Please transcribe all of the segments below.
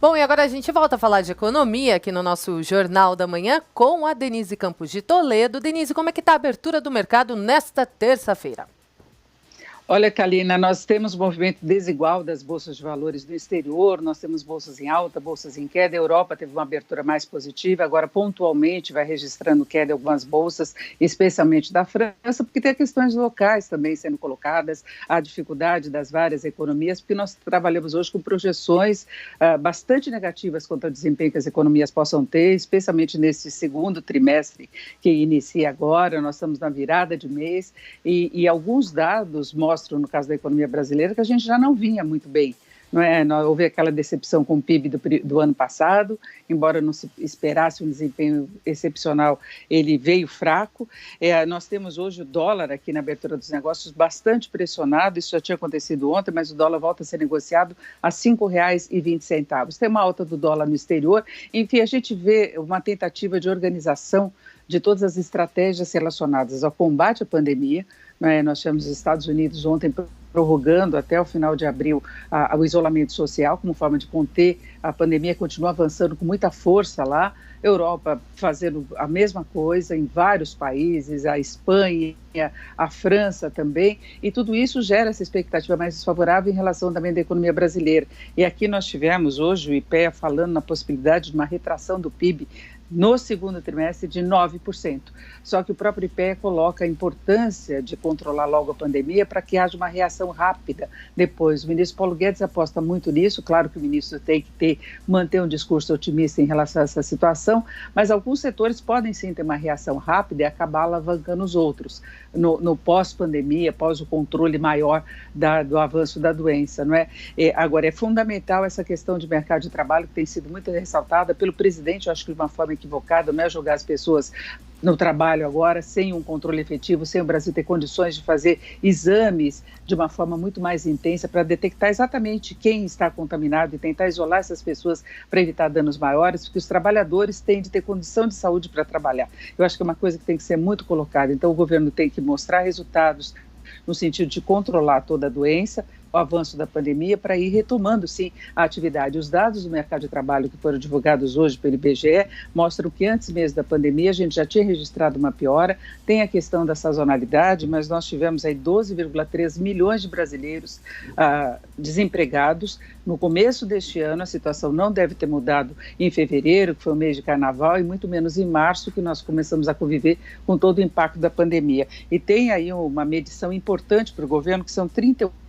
Bom, e agora a gente volta a falar de economia aqui no nosso Jornal da Manhã com a Denise Campos de Toledo. Denise, como é que está a abertura do mercado nesta terça-feira? Olha, Kalina, nós temos um movimento desigual das bolsas de valores do exterior, nós temos bolsas em alta, bolsas em queda. A Europa teve uma abertura mais positiva, agora pontualmente vai registrando queda em algumas bolsas, especialmente da França, porque tem questões locais também sendo colocadas, a dificuldade das várias economias, porque nós trabalhamos hoje com projeções bastante negativas quanto ao desempenho que as economias possam ter, especialmente nesse segundo trimestre que inicia agora. Nós estamos na virada de mês e alguns dados mostram, no caso da economia brasileira, que a gente já não vinha muito bem. Não é? Houve aquela decepção com o PIB do ano passado, embora não se esperasse um desempenho excepcional, ele veio fraco. Nós temos hoje o dólar aqui na abertura dos negócios bastante pressionado, isso já tinha acontecido ontem, mas o dólar volta a ser negociado a R$ 5,20. Tem uma alta do dólar no exterior, enfim, a gente vê uma tentativa de organização de todas as estratégias relacionadas ao combate à pandemia. Nós tivemos os Estados Unidos ontem prorrogando até o final de abril o isolamento social como forma de conter a pandemia, continua avançando com muita força lá. Europa fazendo a mesma coisa em vários países, a Espanha, a França também, e tudo isso gera essa expectativa mais desfavorável em relação também da economia brasileira. E aqui nós tivemos hoje o IPEA falando na possibilidade de uma retração do PIB no segundo trimestre de 9%. Só que o próprio IPEA coloca a importância de controlar logo a pandemia para que haja uma reação rápida depois. O ministro Paulo Guedes aposta muito nisso, claro que o ministro tem que manter um discurso otimista em relação a essa situação, mas alguns setores podem sim ter uma reação rápida e acabar alavancando os outros no pós-pandemia, após o controle maior do avanço da doença, não é? Agora, é fundamental essa questão de mercado de trabalho que tem sido muito ressaltada pelo presidente, eu acho que de uma forma equivocada, não é jogar as pessoas no trabalho agora, sem um controle efetivo, sem o Brasil ter condições de fazer exames de uma forma muito mais intensa para detectar exatamente quem está contaminado e tentar isolar essas pessoas para evitar danos maiores, porque os trabalhadores têm de ter condição de saúde para trabalhar. Eu acho que é uma coisa que tem que ser muito colocada. Então, o governo tem que mostrar resultados no sentido de controlar toda a doença, o avanço da pandemia, para ir retomando, sim, a atividade. Os dados do mercado de trabalho que foram divulgados hoje pelo IBGE mostram que antes mesmo da pandemia a gente já tinha registrado uma piora. Tem a questão da sazonalidade, mas nós tivemos aí 12,3 milhões de brasileiros desempregados. No começo deste ano, a situação não deve ter mudado em fevereiro, que foi o mês de carnaval, e muito menos em março, que nós começamos a conviver com todo o impacto da pandemia. E tem aí uma medição importante para o governo, que são 38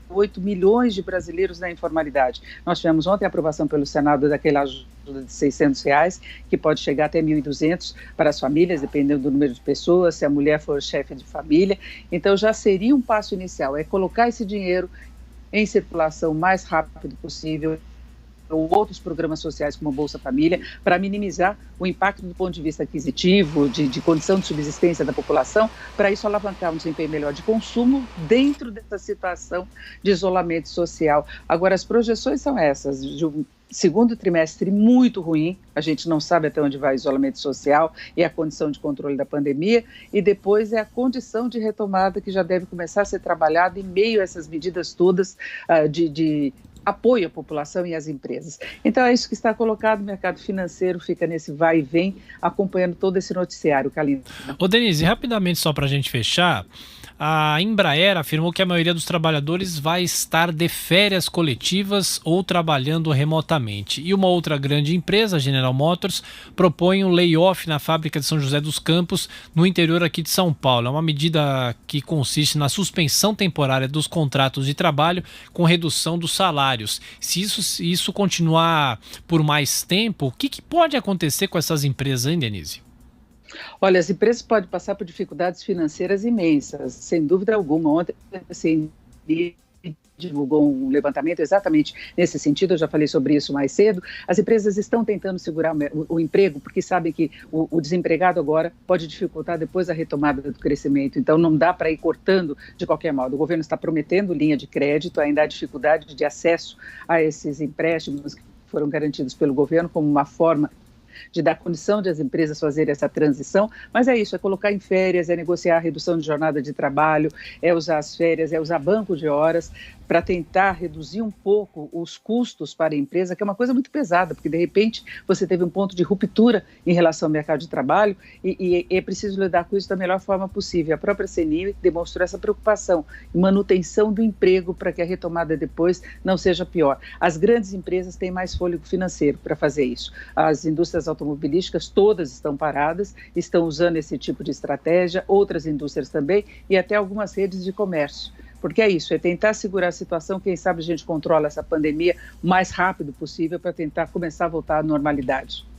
milhões de brasileiros na informalidade. Nós tivemos ontem a aprovação pelo Senado daquela ajuda de R$ 600, que pode chegar até 1.200 para as famílias, dependendo do número de pessoas, se a mulher for chefe de família. Então, já seria um passo inicial, é colocar esse dinheiro em circulação o mais rápido possível, ou outros programas sociais como a Bolsa Família, para minimizar o impacto do ponto de vista aquisitivo, de condição de subsistência da população, para isso alavancar um desempenho melhor de consumo dentro dessa situação de isolamento social. Agora, as projeções são essas, de um segundo trimestre muito ruim, a gente não sabe até onde vai o isolamento social e a condição de controle da pandemia, e depois é a condição de retomada que já deve começar a ser trabalhada em meio a essas medidas todas de apoio à população e às empresas. Então é isso que está colocado, o mercado financeiro fica nesse vai e vem, acompanhando todo esse noticiário, Kalina. Ô Denise, rapidamente só para a gente fechar, a Embraer afirmou que a maioria dos trabalhadores vai estar de férias coletivas ou trabalhando remotamente. E uma outra grande empresa, a General Motors, propõe um layoff na fábrica de São José dos Campos, no interior aqui de São Paulo. É uma medida que consiste na suspensão temporária dos contratos de trabalho com redução dos salários. Se isso continuar por mais tempo, o que pode acontecer com essas empresas, hein, Denise? Olha, as empresas podem passar por dificuldades financeiras imensas, sem dúvida alguma. Ontem, assim, divulgou um levantamento exatamente nesse sentido, eu já falei sobre isso mais cedo. As empresas estão tentando segurar o emprego, porque sabem que o desempregado agora pode dificultar depois a retomada do crescimento, então não dá para ir cortando de qualquer modo. O governo está prometendo linha de crédito, ainda há dificuldade de acesso a esses empréstimos que foram garantidos pelo governo como uma forma de dar condição de as empresas fazerem essa transição, mas é isso, é colocar em férias, é negociar a redução de jornada de trabalho, é usar as férias, é usar banco de horas para tentar reduzir um pouco os custos para a empresa, que é uma coisa muito pesada, porque de repente você teve um ponto de ruptura em relação ao mercado de trabalho e é preciso lidar com isso da melhor forma possível. A própria CNI demonstrou essa preocupação em manutenção do emprego para que a retomada depois não seja pior. As grandes empresas têm mais fôlego financeiro para fazer isso. As indústrias automobilísticas todas estão paradas, estão usando esse tipo de estratégia, outras indústrias também e até algumas redes de comércio. Porque é isso, é tentar segurar a situação, quem sabe a gente controla essa pandemia o mais rápido possível para tentar começar a voltar à normalidade.